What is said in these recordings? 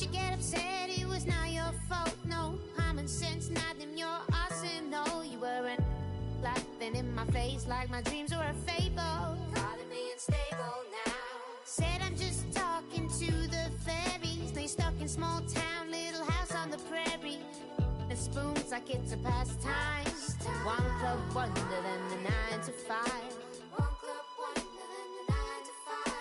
you get upset? It was not your fault. No common sense, not in your arsenal. You weren't laughing in my face like my dreams were a fable. Calling me unstable now. Said I'm just talking to the fairies. They stuck in small town, little house on the prairie. The spoons like it's a pastime. One club wonder than the 9 to 5. One club wonder than the 9 to 5.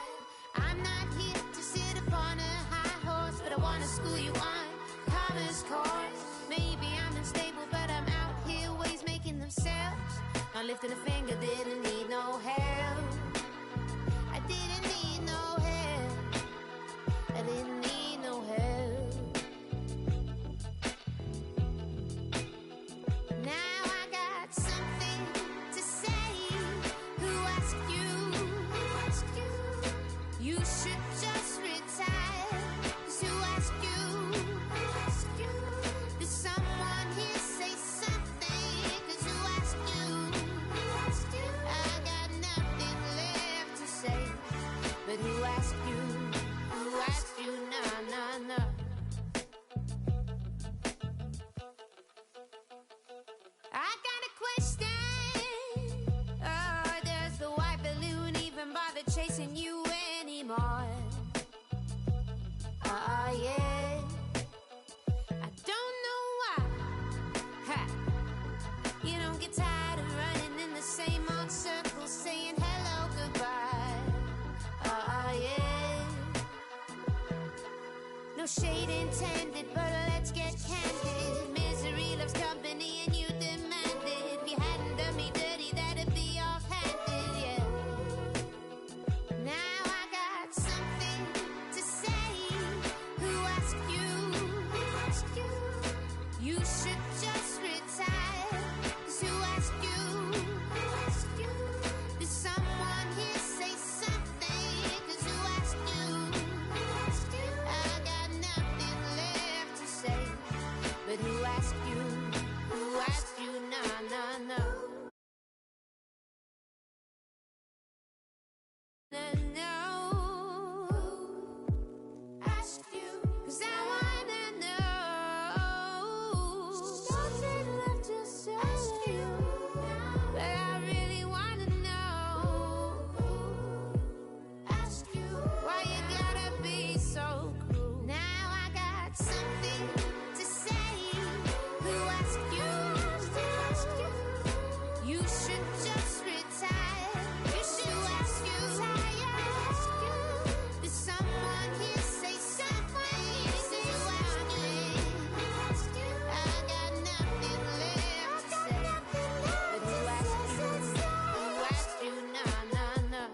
I'm not here to sit upon a high horse, but I wanna school you on commerce course. Maybe I'm unstable, but I'm out here ways making themselves. Not lifting a finger, didn't need no help. I didn't need no help. I didn't need no help. Now I got something to say. Who asked you? Who asked you? You should just retire. 'Cause who asked you? Who asked you? Did someone here say something? 'Cause who asked you? Who asked you? I got nothing left to say. But who asked you? Who asked you? Nah, nah, nah. I got a question. Oh, does the white balloon even bother chasing you anymore? Yeah. I don't know why. Ha. You don't get tired of running in the same old circles, saying hello, goodbye. Yeah. No shade intended, but let's get candid. Misery loves company and you demand it. If you hadn't done me dirty, that'd be offhanded, yeah. Now I got something to say. Who asked you? Who asked you? You should just retire. 'Cause who asked you? Who asked you? Did someone here say something? 'Cause who asked you? Who asked you? I got nothing left to say. But who asked you? Who asked you? Nah, nah, nah. No. Ask you, 'cause I wanna know. Nothing left to say. Ask you, but I really wanna know. Ask you, why you gotta be so cruel? Now I got something to say. Who asked you? Who asked you? You should just retire. You should ask you. Did someone here say something? Who asked you? I got nothing left to say. But who asked you? Who asked you? Nah, nah, nah.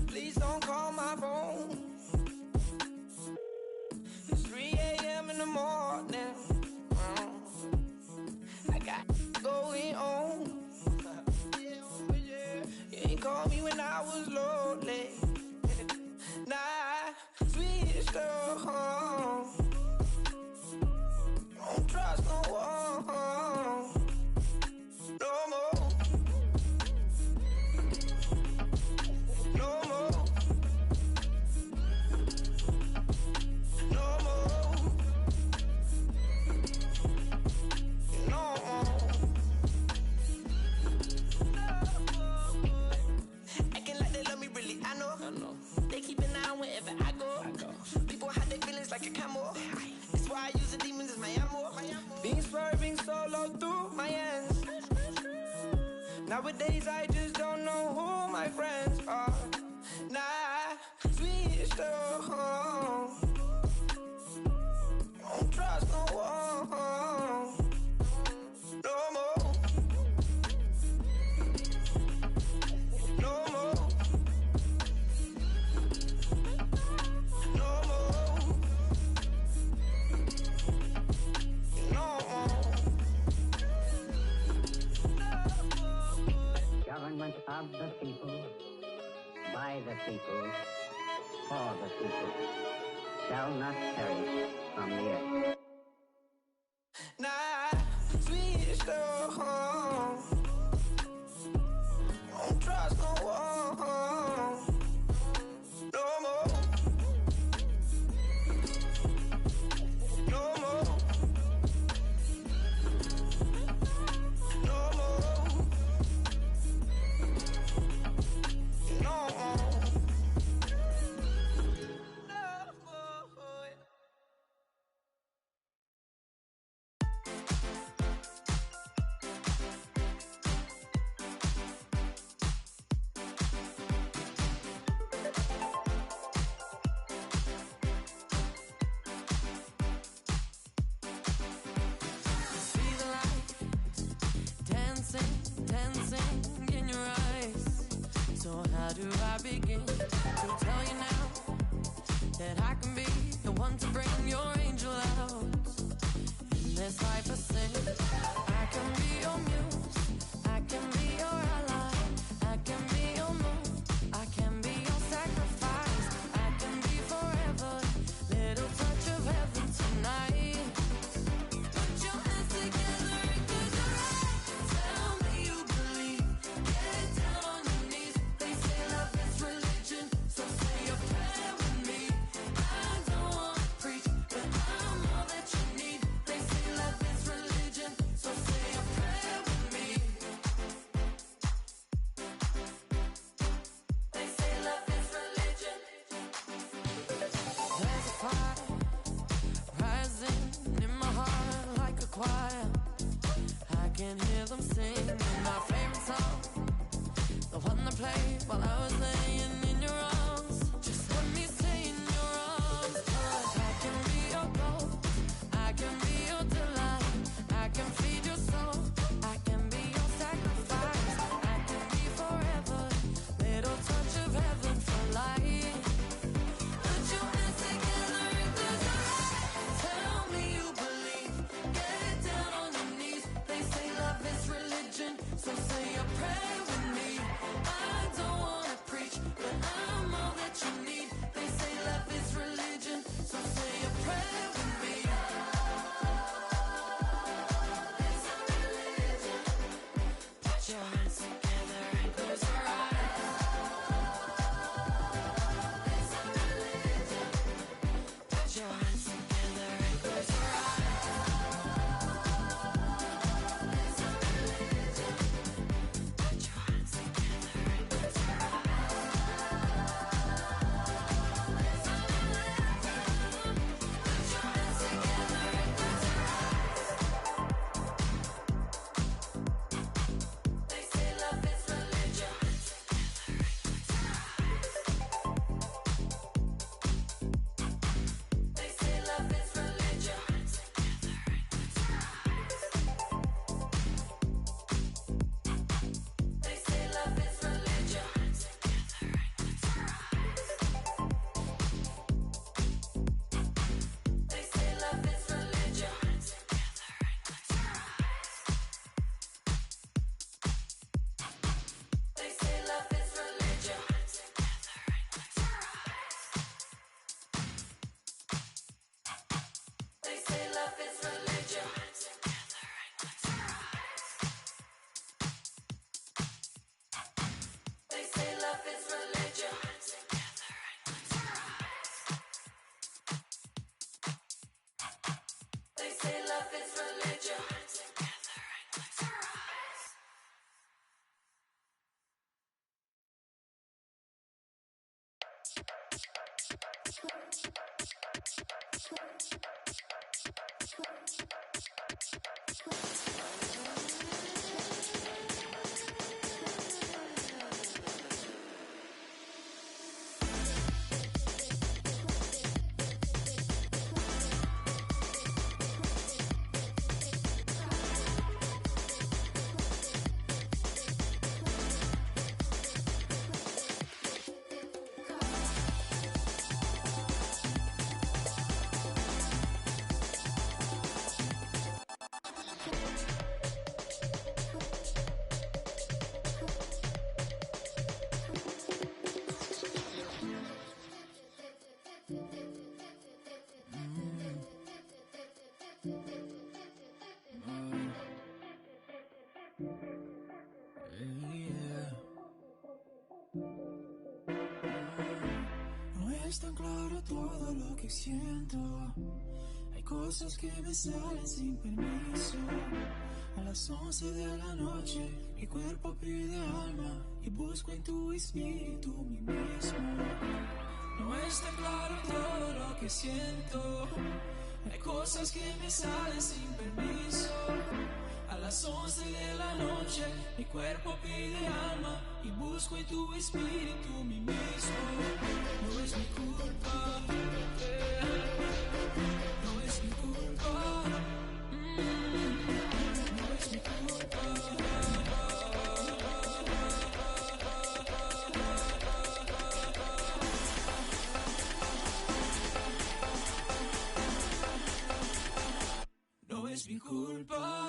Please don't call my phone. It's 3 a.m. in the morning. I got going on. You ain't called me when I was lonely. Nah, switched up. Don't trust no one. No more. No more. No more. No more. Acting like they love me, really, I know. They keep an eye on wherever I go. People hide their feelings like a camel. That's why I use the demons as my ammo. Been swerving solo through my hands. Nowadays I just don't know who my friends are. Nah, switched up. Don't trust no one. No more. No more. No more. of the people, by the people, for the people, shall not perish from the earth. Nah, please go home. Don't trust no one. No more. No more. No more. No more. Dancing in your eyes. So how do I begin to tell you now that I can be the one to bring your angel out in this life of sin? I can be your muse, I can be your ally, I can be your moon, I can be your sacrifice, I can be forever, little touch of heaven tonight. Put your hands together and close your eyes. Tell me you believe. Get down on your knees. They say love is religion, so say a prayer with me. I don't wanna preach, but I'm all that you need. They say love is religion, so say a prayer with me. They say love is religion. There's a fire rising in my heart like a choir. I can hear them sing my favorite song, the one they played while I was laying in your arms. Just let me stay in your arms. 'Cause I can be your goal, I can be your delight, I can feed your soul, I can be your sacrifice, I can be forever, little touch of heaven for life. Put your hands together and close your eyes. Tell me you believe. Get down on your knees. They say love is religion, so say a prayer with me. I don't wanna preach, but I'm all that you need. They say love is religion, so say a prayer with me. It's a religion. Put your hands together and close your eyes. It's a religion. Put your hands together and close your eyes. It's a religion. Put your hands together and close your eyes. It's a religion. Put your hands together and close your eyes. They say love is religion. They say love is religion. They say love is religion. They say love is religion. They say love is religion. They say love is religion. They say love is religion. They say love is religion. No es tan claro todo lo que siento. Hay cosas que me salen sin permiso. A las 11 de la noche mi cuerpo pide alma y busco en tu espíritu mí mismo. No es tan claro todo lo que siento. Hay cosas que me salen sin permiso. A las 11 de la noche mi cuerpo pide alma y busco en tu espíritu mí mismo. No es mi culpa, no es mi culpa, no es mi culpa. No es mi culpa.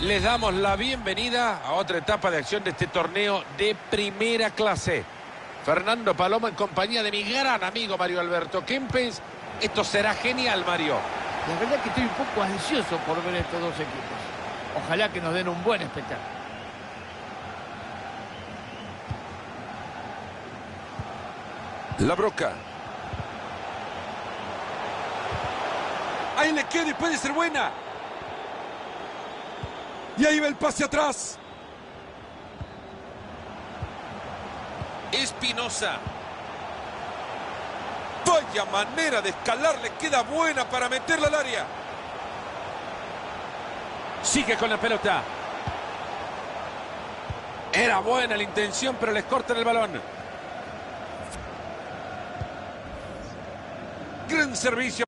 Les damos la bienvenida a otra etapa de acción de este torneo de primera clase. Fernando Paloma en compañía de mi gran amigo Mario Alberto Kempes. Esto será genial, Mario. La verdad que estoy un poco ansioso por ver estos dos equipos. Ojalá que nos den un buen espectáculo. La Broca. Ahí le queda y puede ser buena. Y ahí va el pase atrás. Espinosa. Vaya manera de escalar, le queda buena para meterla al área. Sigue con la pelota. Era buena la intención, pero les cortan el balón. Gran servicio.